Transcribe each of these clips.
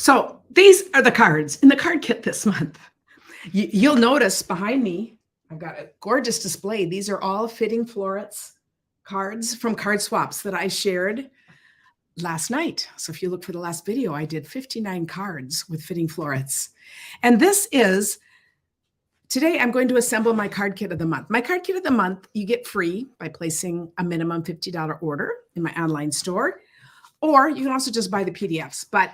So these are the cards in the card kit this month. You'll notice behind me, I've got a gorgeous display. These are all Fitting Florets cards from Card Swaps that I shared last night. So if you look for the last video, I did 59 cards with Fitting Florets. And this is, today I'm going to assemble my card kit of the month. My card kit of the month, you get free by placing a minimum $50 order in my online store, or you can also just buy the PDFs. But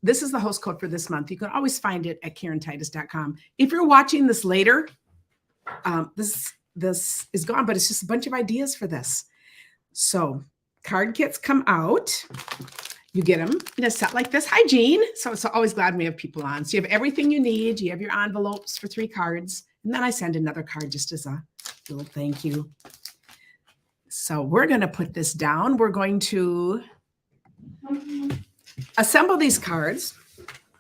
this is the host code for this month. You can always find it at KarenTitus.com. If you're watching this later, this is gone, but it's just a bunch of ideas for this. So card kits come out. You get them in a set like this. Hi, Jean. So it's always glad we have people on. So you have everything you need. You have your envelopes for 3 cards. And then I send another card just as a little thank you. So we're going to put this down. We're going to assemble these cards.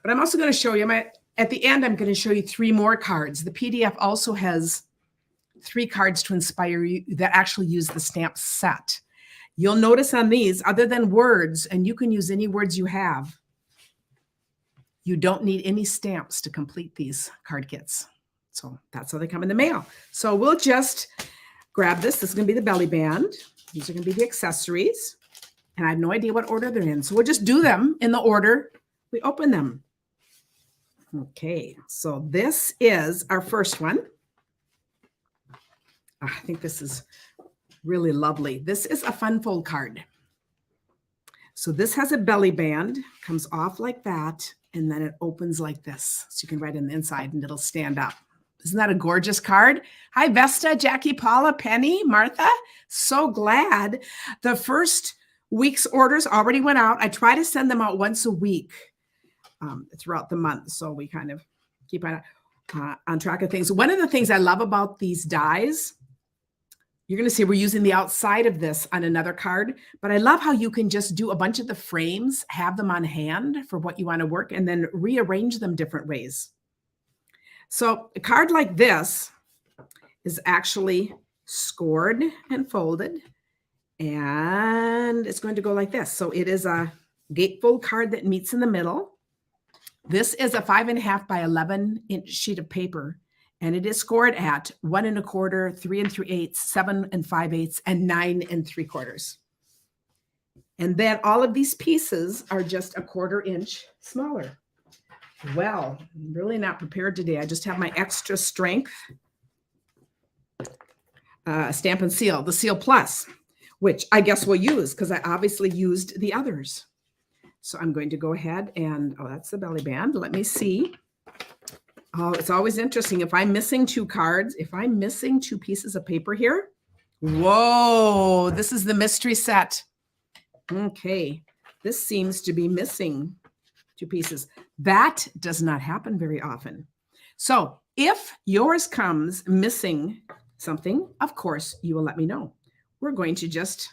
But I'm also going to show you, at the end, I'm going to show you 3 more cards. The PDF also has 3 cards to inspire you that actually use the stamp set. You'll notice on these, other than words, and you can use any words you have, you don't need any stamps to complete these card kits. So that's how they come in the mail. So we'll just grab this. This is going to be the belly band. These are going to be the accessories. And I have no idea what order they're in. So we'll just do them in the order we open them. Okay, so this is our first one. I think this is really lovely. This is a fun fold card. So this has a belly band, comes off like that, and then it opens like this. So you can write on the inside and it'll stand up. Isn't that a gorgeous card? Hi, Vesta, Jackie, Paula, Penny, Martha. So glad. The first week's orders already went out. I try to send them out once a week throughout the month. So we kind of keep on track of things. One of the things I love about these dies, you're going to see we're using the outside of this on another card, but I love how you can just do a bunch of the frames, have them on hand for what you want to work, and then rearrange them different ways. So a card like this is actually scored and folded, and it's going to go like this. So it is a gatefold card that meets in the middle. This is a 5.5 by 11-inch sheet of paper. And it is scored at 1 1/4, 3 3/8, 7 5/8, and 9 3/4. And then all of these pieces are just a 1/4 inch smaller. Well, I'm really not prepared today. I just have my extra strength stamp and seal, the Seal Plus, which I guess we'll use because I obviously used the others. So I'm going to go ahead and, oh, that's the belly band. Let me see. Oh, it's always interesting. If I'm missing 2 cards, if I'm missing 2 pieces of paper here, whoa, this is the mystery set. Okay, this seems to be missing 2 pieces. That does not happen very often. So if yours comes missing something, of course, you will let me know. We're going to just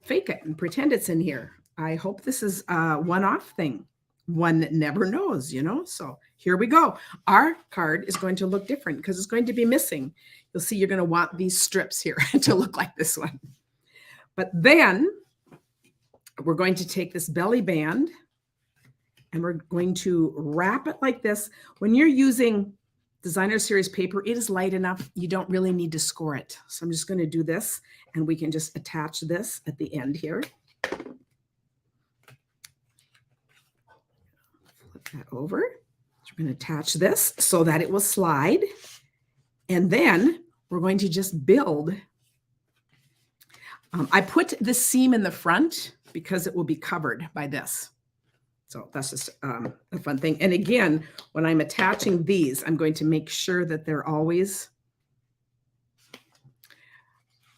fake it and pretend it's in here. I hope this is a one-off thing. One never knows, you know? So here we go. Our card is going to look different because it's going to be missing. You'll see you're going to want these strips here to look like this one. But then we're going to take this belly band and we're going to wrap it like this. When you're using Designer Series paper, it is light enough. You don't really need to score it. So I'm just going to do this and we can just attach this at the end here. That over. So we're going to attach this so that it will slide. And then we're going to just build. I put the seam in the front because it will be covered by this. So that's just a fun thing. And again, when I'm attaching these, I'm going to make sure that they're always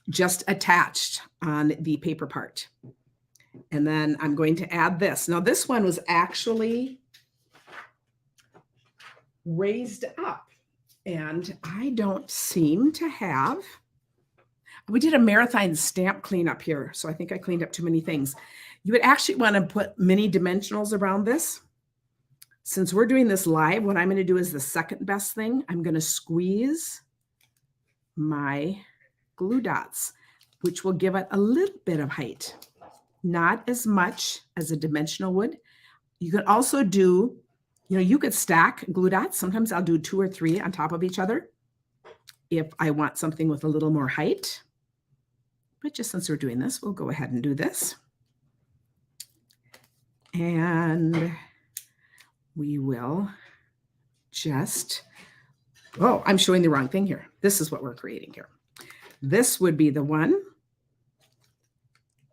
just attached on the paper part. And then I'm going to add this. Now this one was actually raised up and I don't seem to have, we did a marathon stamp cleanup here. So I think I cleaned up too many things. You would actually want to put mini dimensionals around this. Since we're doing this live, what I'm going to do is the second best thing. I'm going to squeeze my glue dots, which will give it a little bit of height. Not as much as a dimensional would. You can also do, you could stack glue dots. Sometimes I'll do 2 or 3 on top of each other if I want something with a little more height. But just since we're doing this, we'll go ahead and do this. And we will just, oh, I'm showing the wrong thing here. This is what we're creating here. This would be the one.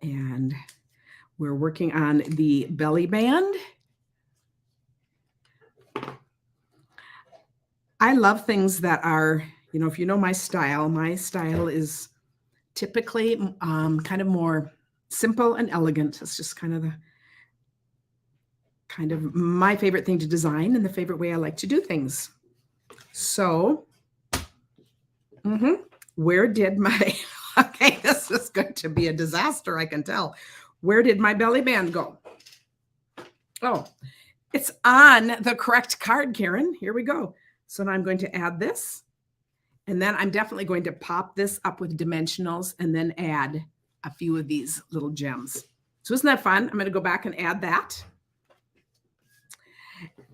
And we're working on the belly band. I love things that are, if you know my style is typically kind of more simple and elegant. It's just kind of my favorite thing to design and the favorite way I like to do things. So, where did my, okay, this is going to be a disaster, I can tell. Where did my belly band go? Oh, it's on the correct card, Karen. Here we go. So now I'm going to add this. And then I'm definitely going to pop this up with dimensionals and then add a few of these little gems. So isn't that fun? I'm going to go back and add that.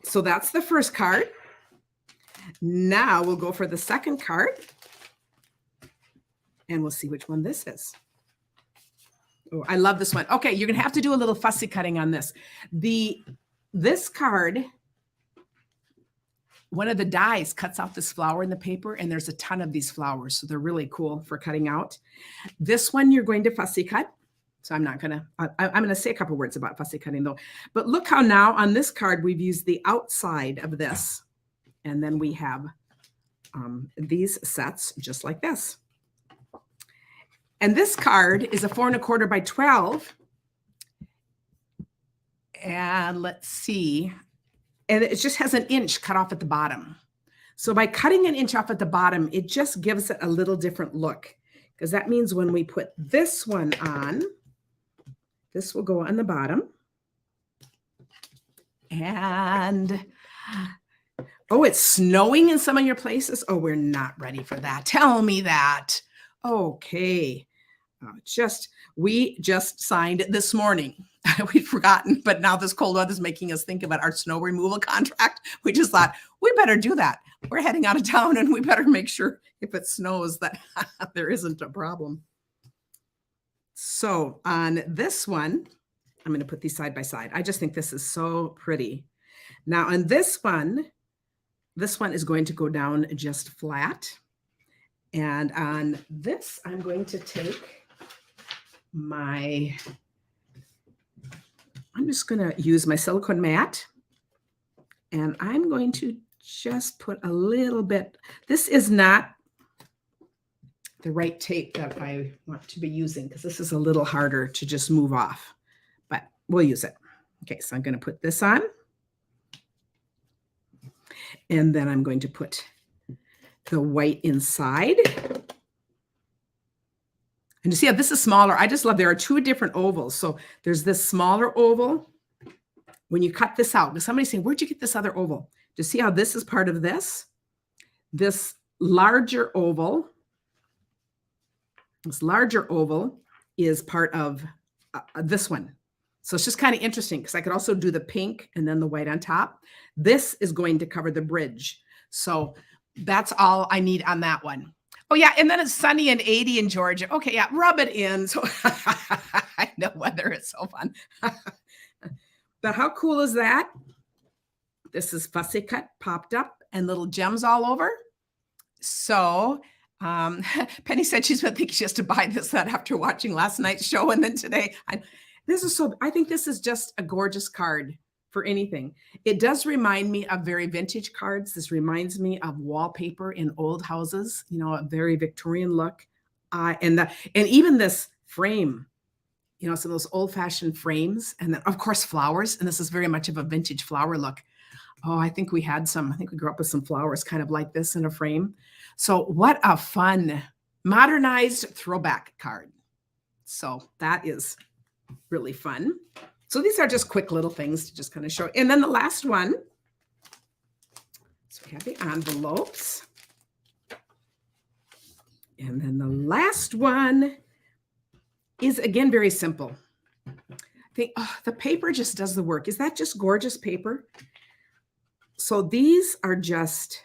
So that's the first card. Now we'll go for the second card. And we'll see which one this is. Oh, I love this one. Okay, you're going to have to do a little fussy cutting on this. This card, one of the dies cuts out this flower in the paper, and there's a ton of these flowers, so they're really cool for cutting out. This one you're going to fussy cut. So I'm not going to, I'm going to say a couple words about fussy cutting though. But look how now on this card, we've used the outside of this. And then we have these sets just like this. And this card is a 4 1/4 by 12. And let's see. And it just has an inch cut off at the bottom. So by cutting an inch off at the bottom, it just gives it a little different look. Because that means when we put this one on, this will go on the bottom. And, oh, it's snowing in some of your places. Oh, we're not ready for that. Tell me that. Okay. We just signed this morning. We'd forgotten, but now this cold weather is making us think about our snow removal contract. We just thought we better do that. We're heading out of town and we better make sure if it snows that there isn't a problem. So on this one, I'm going to put these side by side. I just think this is so pretty. Now on this one is going to go down just flat. And on this, I'm going to take I'm just going to use my silicone mat, and I'm going to just put a little bit. This is not the right tape that I want to be using because this is a little harder to just move off, but we'll use it. Okay, so I'm going to put this on, and then I'm going to put the white inside. And you see how this is smaller. I just love, there are 2 different ovals. So there's this smaller oval. When you cut this out, somebody's saying, where'd you get this other oval? Do you see how this is part of this? This larger oval is part of this one. So it's just kind of interesting because I could also do the pink and then the white on top. This is going to cover the bridge. So that's all I need on that one. Oh, yeah, and then it's sunny and 80 in Georgia. Okay, yeah, rub it in. So I know weather is so fun. But how cool is that? This is fussy cut, popped up, and little gems all over. So Penny said she's been thinking she has to buy this set after watching last night's show. And then today, I think this is just a gorgeous card for anything. It does remind me of very vintage cards. This reminds me of wallpaper in old houses, a very Victorian look. And even this frame, some of those old fashioned frames. And then of course, flowers. And this is very much of a vintage flower look. Oh, I think we grew up with some flowers kind of like this in a frame. So what a fun modernized throwback card. So that is really fun. So these are just quick little things to just kind of show. And then the last one, so we have the envelopes. And then the last one is, again, very simple. think, oh, the paper just does the work. Is that just gorgeous paper? So these are just,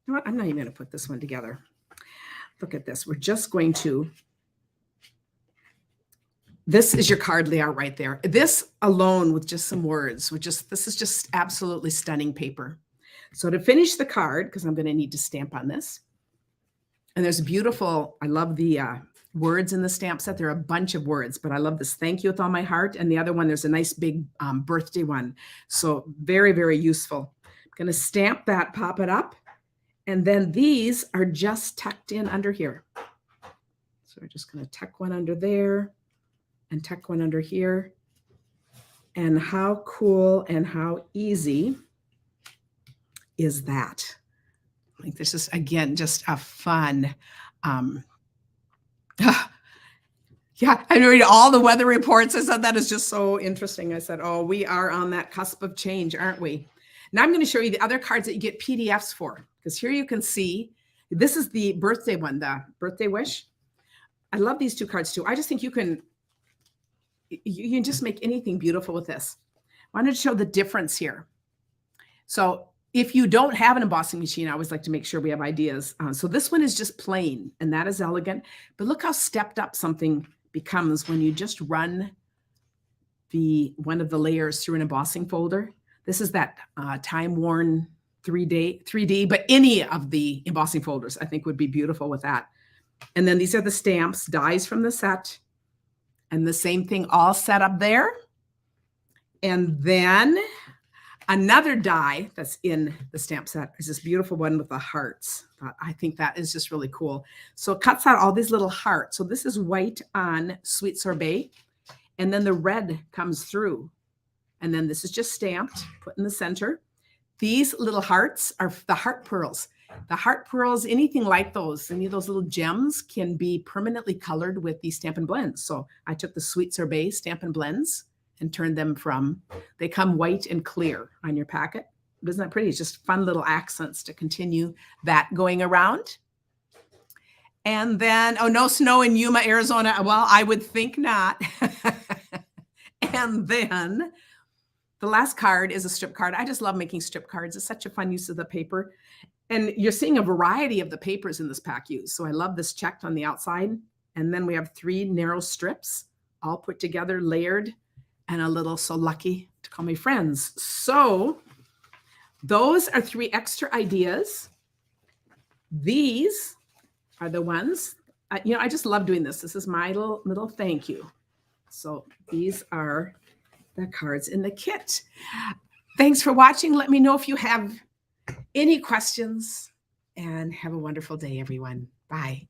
you know what? I'm not even going to put this one together. Look at this. We're just going to, this is your card layout right there. This alone with just some words, this is just absolutely stunning paper. So to finish the card, because I'm going to need to stamp on this, and there's a beautiful, I love the words in the stamp set. There are a bunch of words, but I love this thank you with all my heart. And the other one, there's a nice big birthday one. So very, very useful. I'm going to stamp that, pop it up. And then these are just tucked in under here. So we're just going to tuck one under there and tuck one under here. And how cool and how easy is that? I think this is, again, just a fun, yeah, I read all the weather reports. I said that is just so interesting. I said, oh, we are on that cusp of change, aren't we? Now I'm going to show you the other cards that you get PDFs for, because here you can see, this is the birthday one, the birthday wish. I love these two cards too. I just think you can just make anything beautiful with this. I wanted to show the difference here. So if you don't have an embossing machine, I always like to make sure we have ideas. So this one is just plain, and that is elegant. But look how stepped up something becomes when you just run one of the layers through an embossing folder. This is that time-worn 3D, but any of the embossing folders I think would be beautiful with that. And then these are the stamps, dies from the set, and the same thing all set up there. And then another die that's in the stamp set is this beautiful one with the hearts. I think that is just really cool. So it cuts out all these little hearts. So this is white on Sweet Sorbet, and then the red comes through. And then this is just stamped, put in the center. These little hearts are the heart pearls. The heart pearls, anything like those, any of those little gems can be permanently colored with these Stampin' Blends. So I took the Sweet Sorbet Stampin' Blends and turned them from, they come white and clear on your packet. Isn't that pretty? It's just fun little accents to continue that going around. And then, oh, no snow in Yuma, Arizona. Well, I would think not. And then the last card is a strip card. I just love making strip cards. It's such a fun use of the paper. And you're seeing a variety of the papers in this pack used. So I love this checked on the outside. And then we have 3 narrow strips all put together, layered, and a little so lucky to call me friends. So those are 3 extra ideas. These are the ones, I just love doing this. This is my little thank you. So these are the cards in the kit. Thanks for watching. Let me know if you have any questions, and have a wonderful day, everyone. Bye.